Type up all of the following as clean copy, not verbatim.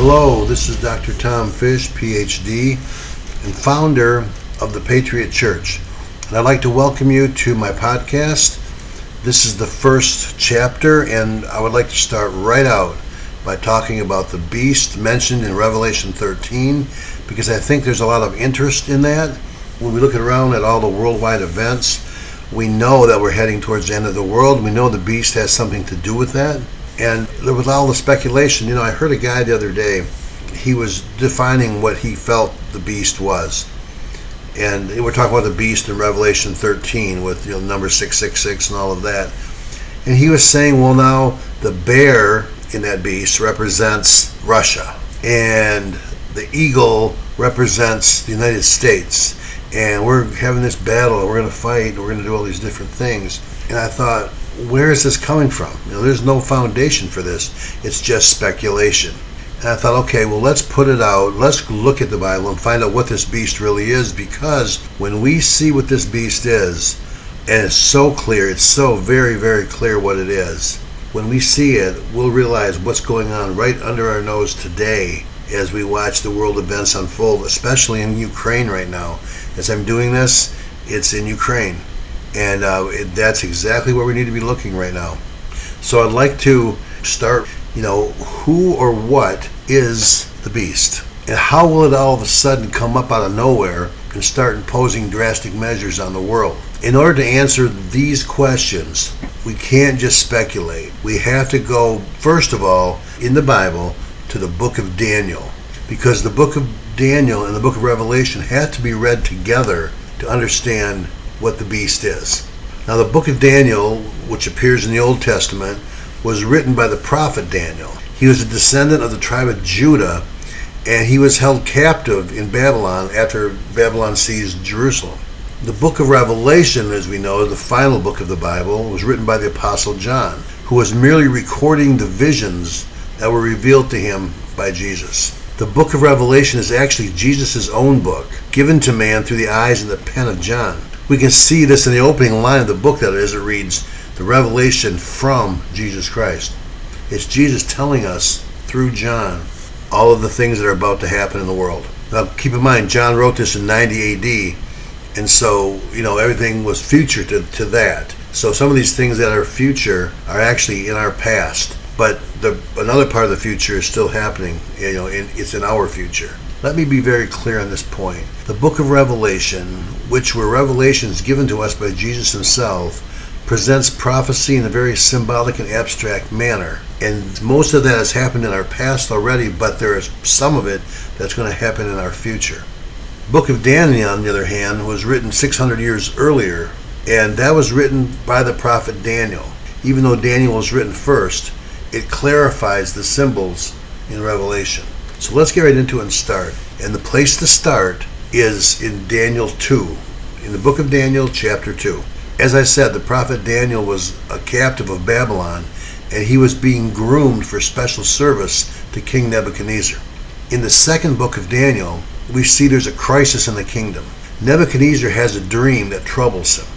Hello, this is Dr. Tom Fish, PhD, and founder of the Patriot Church. And I'd like to welcome you to my podcast. This is the first chapter, and I would like to start right out by talking about the beast mentioned in Revelation 13, because I think there's a lot of interest in that. When we look around at all the worldwide events, we know that we're heading towards the end of the world. We know the beast has something to do with that. And with all the speculation, I heard a guy the other day, he was defining what he felt the beast was. And we're talking about the beast in Revelation 13 with number 666 and all of that. And he was saying, well, now the bear in that beast represents Russia. And the eagle represents the United States. And we're having this battle, and we're going to fight, and we're going to do all these different things. And I thought, where is this coming from? There's no foundation for this. It's just speculation. And I thought, okay, well, let's put it out. Let's look at the Bible and find out what this beast really is, because when we see what this beast is, and it's so clear, it's so very, very clear what it is, when we see it, we'll realize what's going on right under our nose today as we watch the world events unfold, especially in Ukraine right now. As I'm doing this, it's in Ukraine. And that's exactly where we need to be looking right now. So I'd like to start, who or what is the beast? And how will it all of a sudden come up out of nowhere and start imposing drastic measures on the world? In order to answer these questions, we can't just speculate. We have to go, first of all, in the Bible, to the book of Daniel. Because the book of Daniel and the book of Revelation have to be read together to understand what the beast is. Now, the book of Daniel, which appears in the Old Testament, was written by the prophet Daniel. He was a descendant of the tribe of Judah, and he was held captive in Babylon after Babylon seized Jerusalem. The book of Revelation, as we know, the final book of the Bible, was written by the Apostle John, who was merely recording the visions that were revealed to him by Jesus. The book of Revelation is actually Jesus' own book, given to man through the eyes and the pen of John. We can see this in the opening line of the book, that is, it reads, the revelation from Jesus Christ. It's Jesus telling us through John all of the things that are about to happen in the world. Now, keep in mind, John wrote this in 90 AD, and so, everything was future to that. So some of these things that are future are actually in our past, but another part of the future is still happening, it's in our future. Let me be very clear on this point. The book of Revelation, which were revelations given to us by Jesus himself, presents prophecy in a very symbolic and abstract manner. And most of that has happened in our past already, but there is some of it that's going to happen in our future. The book of Daniel, on the other hand, was written 600 years earlier, and that was written by the prophet Daniel. Even though Daniel was written first, it clarifies the symbols in Revelation. So let's get right into it and start. And the place to start is in Daniel 2, in the book of Daniel, chapter 2. As I said, the prophet Daniel was a captive of Babylon, and he was being groomed for special service to King Nebuchadnezzar. In the second book of Daniel, we see there's a crisis in the kingdom. Nebuchadnezzar has a dream that troubles him,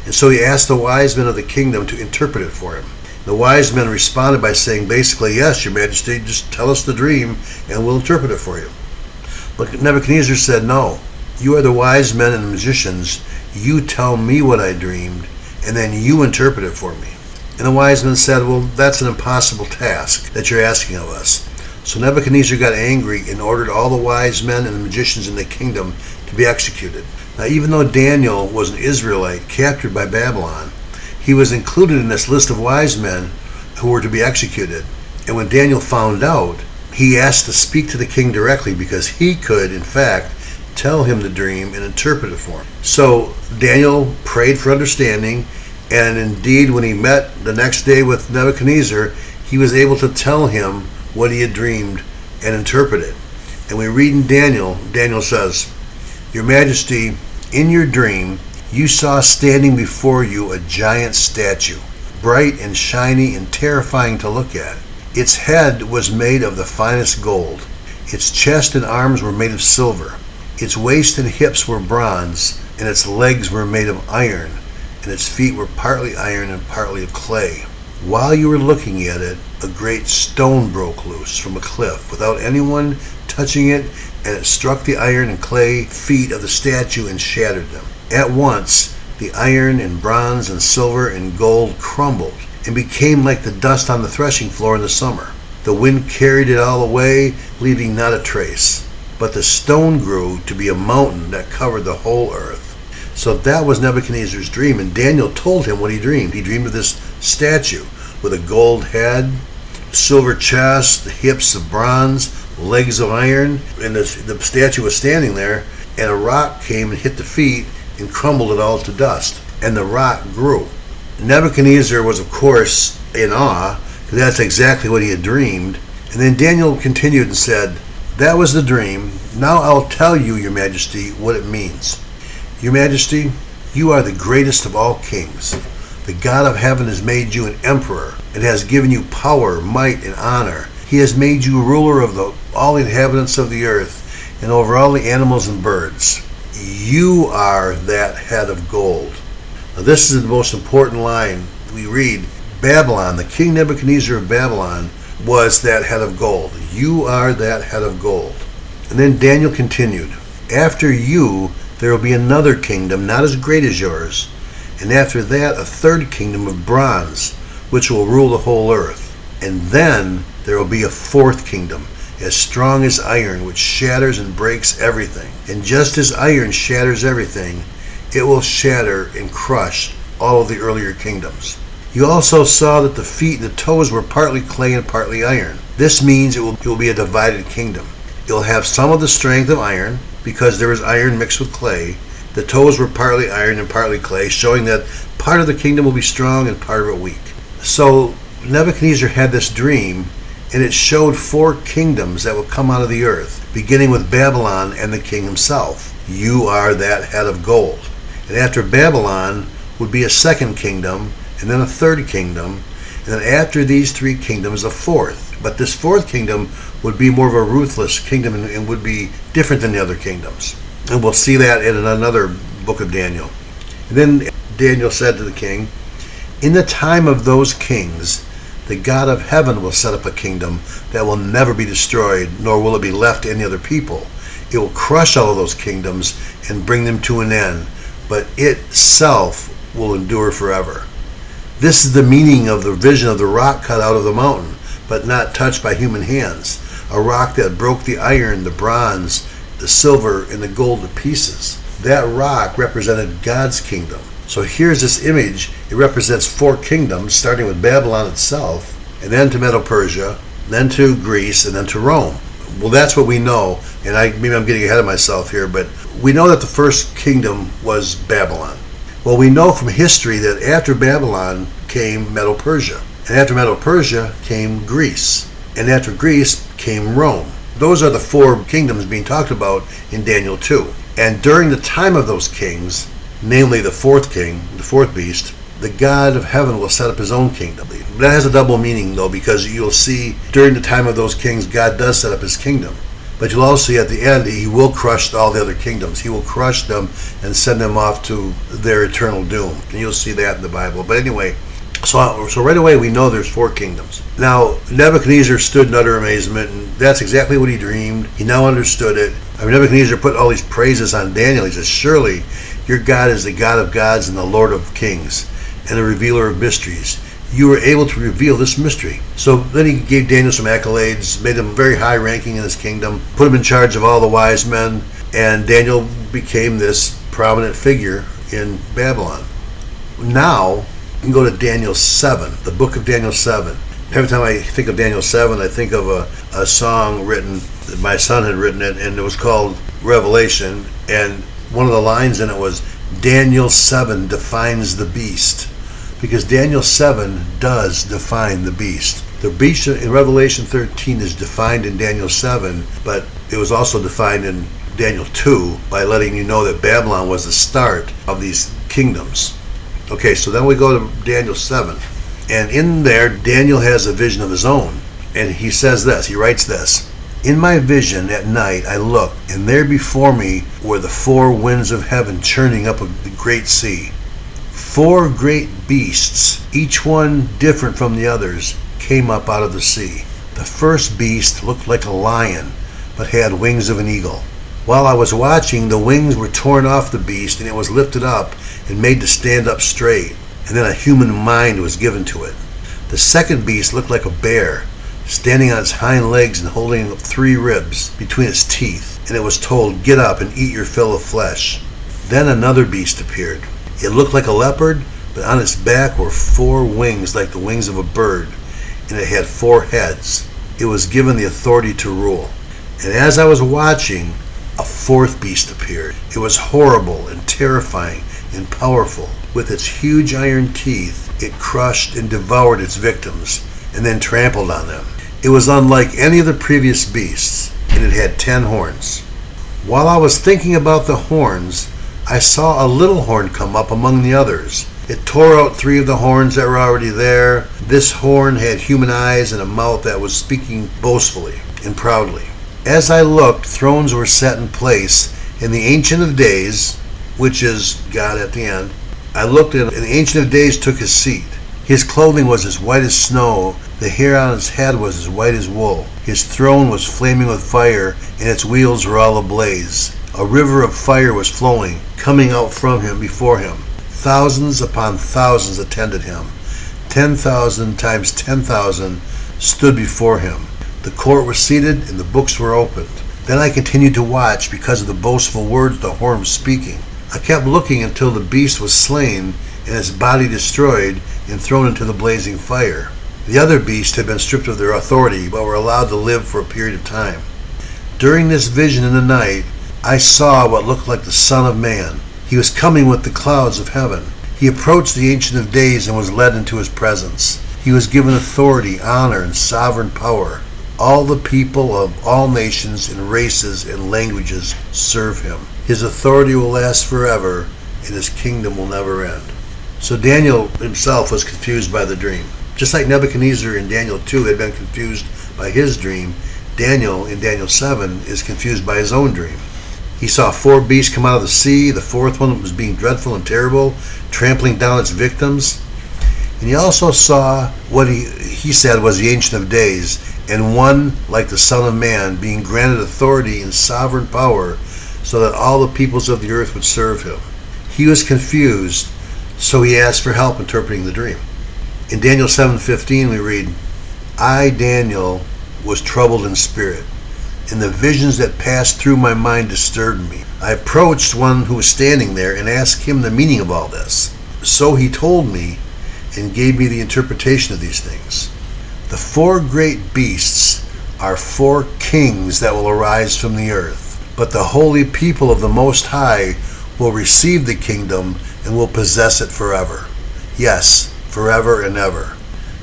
and so he asked the wise men of the kingdom to interpret it for him. The wise men responded by saying, basically, yes, your majesty, just tell us the dream and we'll interpret it for you. But Nebuchadnezzar said, no, you are the wise men and the magicians. You tell me what I dreamed, and then you interpret it for me. And the wise men said, well, that's an impossible task that you're asking of us. So Nebuchadnezzar got angry and ordered all the wise men and the magicians in the kingdom to be executed. Now, even though Daniel was an Israelite captured by Babylon, he was included in this list of wise men who were to be executed. And when Daniel found out, he asked to speak to the king directly, because he could, in fact, tell him the dream and interpret it for him. So Daniel prayed for understanding, and indeed, when he met the next day with Nebuchadnezzar, he was able to tell him what he had dreamed and interpret it. And we read in Daniel says, your majesty, in your dream, you saw standing before you a giant statue, bright and shiny and terrifying to look at. Its head was made of the finest gold. Its chest and arms were made of silver. Its waist and hips were bronze, and its legs were made of iron, and its feet were partly iron and partly of clay. While you were looking at it, a great stone broke loose from a cliff without anyone touching it, and it struck the iron and clay feet of the statue and shattered them. At once, the iron and bronze and silver and gold crumbled and became like the dust on the threshing floor in the summer. The wind carried it all away, leaving not a trace. But the stone grew to be a mountain that covered the whole earth. So that was Nebuchadnezzar's dream, and Daniel told him what he dreamed. He dreamed of this statue with a gold head, silver chest, hips of bronze, legs of iron, and the statue was standing there, and a rock came and hit the feet and crumbled it all to dust, and the rock grew. Nebuchadnezzar was, of course, in awe, because that's exactly what he had dreamed. And then Daniel continued and said, "That was the dream. Now I'll tell you, your majesty, what it means. Your majesty, you are the greatest of all kings. The God of heaven has made you an emperor and has given you power, might, and honor. He has made you ruler of all the inhabitants of the earth and over all the animals and birds. You are that head of gold." Now this is the most important line we read. Babylon, the king Nebuchadnezzar of Babylon, was that head of gold. You are that head of gold. And then Daniel continued, "After you, there will be another kingdom not as great as yours, and after that a third kingdom of bronze, which will rule the whole earth. And then there will be a fourth kingdom, as strong as iron, which shatters and breaks everything. And just as iron shatters everything, it will shatter and crush all of the earlier kingdoms. You also saw that the feet and the toes were partly clay and partly iron. This means it will be a divided kingdom. It will have some of the strength of iron, because there is iron mixed with clay. The toes were partly iron and partly clay, showing that part of the kingdom will be strong and part of it weak." So Nebuchadnezzar had this dream, and it showed 4 kingdoms that will come out of the earth, beginning with Babylon and the king himself. You are that head of gold. And after Babylon would be a second kingdom, and then a third kingdom, and then after these 3 kingdoms, a fourth. But this fourth kingdom would be more of a ruthless kingdom and would be different than the other kingdoms. And we'll see that in another book of Daniel. And then Daniel said to the king, "In the time of those kings, the God of heaven will set up a kingdom that will never be destroyed, nor will it be left to any other people. It will crush all of those kingdoms and bring them to an end, but itself will endure forever." This is the meaning of the vision of the rock cut out of the mountain, but not touched by human hands. A rock that broke the iron, the bronze, the silver, and the gold to pieces. That rock represented God's kingdom. So here's this image. It represents 4 kingdoms, starting with Babylon itself, and then to Medo-Persia, then to Greece, and then to Rome. Well, that's what we know, and maybe I'm getting ahead of myself here, but we know that the first kingdom was Babylon. Well, we know from history that after Babylon came Medo-Persia, and after Medo-Persia came Greece, and after Greece came Rome. Those are the 4 kingdoms being talked about in Daniel 2. And during the time of those kings, namely the fourth king, the fourth beast, the God of heaven will set up his own kingdom. That has a double meaning, though, because you'll see during the time of those kings, God does set up his kingdom. But you'll also see at the end, he will crush all the other kingdoms. He will crush them and send them off to their eternal doom. And you'll see that in the Bible. But anyway, so right away we know there's 4 kingdoms. Now, Nebuchadnezzar stood in utter amazement, and that's exactly what he dreamed. He now understood it. Nebuchadnezzar put all these praises on Daniel. He says, "Surely your God is the God of gods and the Lord of kings and the revealer of mysteries. You were able to reveal this mystery." So then he gave Daniel some accolades, made him very high ranking in his kingdom, put him in charge of all the wise men, and Daniel became this prominent figure in Babylon. Now, you can go to Daniel 7, the book of Daniel 7. Every time I think of Daniel 7, I think of a song written, my son had written it, and it was called Revelation, and one of the lines in it was, Daniel 7 defines the beast, because Daniel 7 does define the beast. The beast in Revelation 13 is defined in Daniel 7, but it was also defined in Daniel 2 by letting you know that Babylon was the start of these kingdoms. Okay, so then we go to Daniel 7. And in there, Daniel has a vision of his own. And he says this, he writes this, "In my vision at night I looked, and there before me were the 4 winds of heaven churning up the great sea. 4 great beasts, each one different from the others, came up out of the sea. The first beast looked like a lion, but had wings of an eagle. While I was watching, the wings were torn off the beast, and it was lifted up and made to stand up straight, and then a human mind was given to it. The second beast looked like a bear, standing on its hind legs and holding up 3 ribs between its teeth, and it was told, "Get up and eat your fill of flesh." Then another beast appeared. It looked like a leopard, but on its back were 4 wings like the wings of a bird, and it had 4 heads. It was given the authority to rule. And as I was watching, a 4th beast appeared. It was horrible and terrifying and powerful. With its huge iron teeth, it crushed and devoured its victims, and then trampled on them. It was unlike any of the previous beasts, and it had 10 horns. While I was thinking about the horns, I saw a little horn come up among the others. It tore out 3 of the horns that were already there. This horn had human eyes and a mouth that was speaking boastfully and proudly. As I looked, thrones were set in place, and the Ancient of Days, which is God at the end, I looked and the Ancient of Days took his seat. His clothing was as white as snow, the hair on his head was as white as wool. His throne was flaming with fire, and its wheels were all ablaze. A river of fire was flowing, coming out from him before him. Thousands upon thousands attended him. 10,000 times 10,000 stood before him. The court was seated, and the books were opened. Then I continued to watch because of the boastful words the horn was speaking. I kept looking until the beast was slain, and its body destroyed and thrown into the blazing fire. The other beasts had been stripped of their authority, but were allowed to live for a period of time. During this vision in the night, I saw what looked like the Son of Man. He was coming with the clouds of heaven. He approached the Ancient of Days and was led into his presence. He was given authority, honor, and sovereign power. All the people of all nations and races and languages serve him. His authority will last forever, and his kingdom will never end. So Daniel himself was confused by the dream. Just like Nebuchadnezzar in Daniel 2 had been confused by his dream, Daniel in Daniel 7 is confused by his own dream. He saw 4 beasts come out of the sea. The 4th one was being dreadful and terrible, trampling down its victims. And he also saw what he said was the Ancient of Days, and one like the Son of Man, being granted authority and sovereign power so that all the peoples of the earth would serve him. He was confused, so he asked for help interpreting the dream. In Daniel 7:15 we read, "I, Daniel, was troubled in spirit, and the visions that passed through my mind disturbed me. I approached one who was standing there and asked him the meaning of all this. So he told me and gave me the interpretation of these things. The 4 great beasts are 4 kings that will arise from the earth, but the holy people of the Most High will receive the kingdom and will possess it forever. Yes, forever and ever."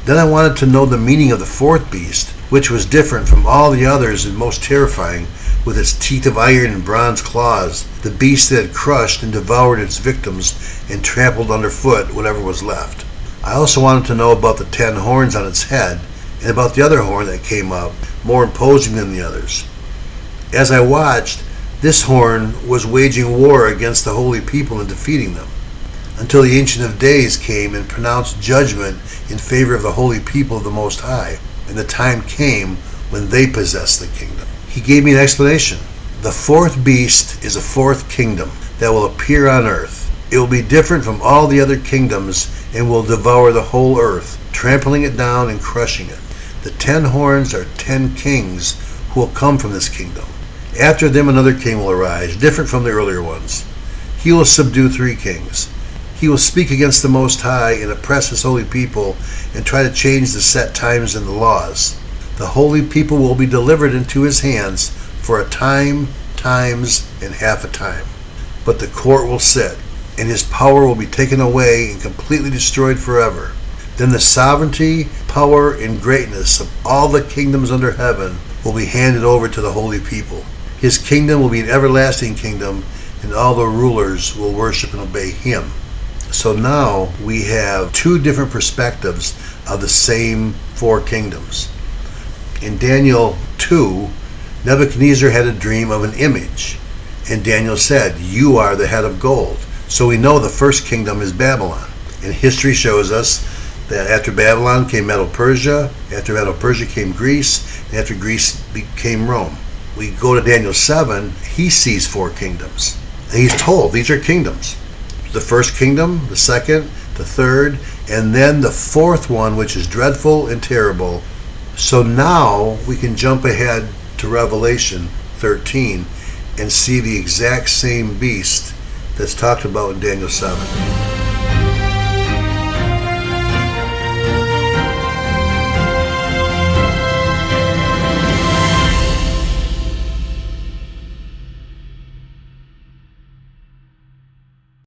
Then I wanted to know the meaning of the 4th beast, which was different from all the others and most terrifying, with its teeth of iron and bronze claws, the beast that had crushed and devoured its victims and trampled underfoot whatever was left. I also wanted to know about the 10 horns on its head, and about the other horn that came up, more imposing than the others. As I watched, this horn was waging war against the holy people and defeating them, until the Ancient of Days came and pronounced judgment in favor of the holy people of the Most High, and the time came when they possessed the kingdom. He gave me an explanation. The 4th beast is a 4th kingdom that will appear on earth. It will be different from all the other kingdoms and will devour the whole earth, trampling it down and crushing it. The 10 horns are 10 kings who will come from this kingdom. After them another king will arise, different from the earlier ones. He will subdue 3 kings. He will speak against the Most High and oppress his holy people and try to change the set times and the laws. The holy people will be delivered into his hands for a time, times, and half a time. But the court will sit, and his power will be taken away and completely destroyed forever. Then the sovereignty, power, and greatness of all the kingdoms under heaven will be handed over to the holy people. His kingdom will be an everlasting kingdom, and all the rulers will worship and obey him. So now we have 2 different perspectives of the same 4 kingdoms. In Daniel 2, Nebuchadnezzar had a dream of an image, and Daniel said, "You are the head of gold." So we know the first kingdom is Babylon. And history shows us that after Babylon came Medo-Persia, after Medo-Persia came Greece, and after Greece became Rome. We go to Daniel 7, he sees 4 kingdoms. And he's told these are kingdoms. The first kingdom, the second, the third, and then the fourth one, which is dreadful and terrible. So now we can jump ahead to Revelation 13 and see the exact same beast that's talked about in Daniel 7.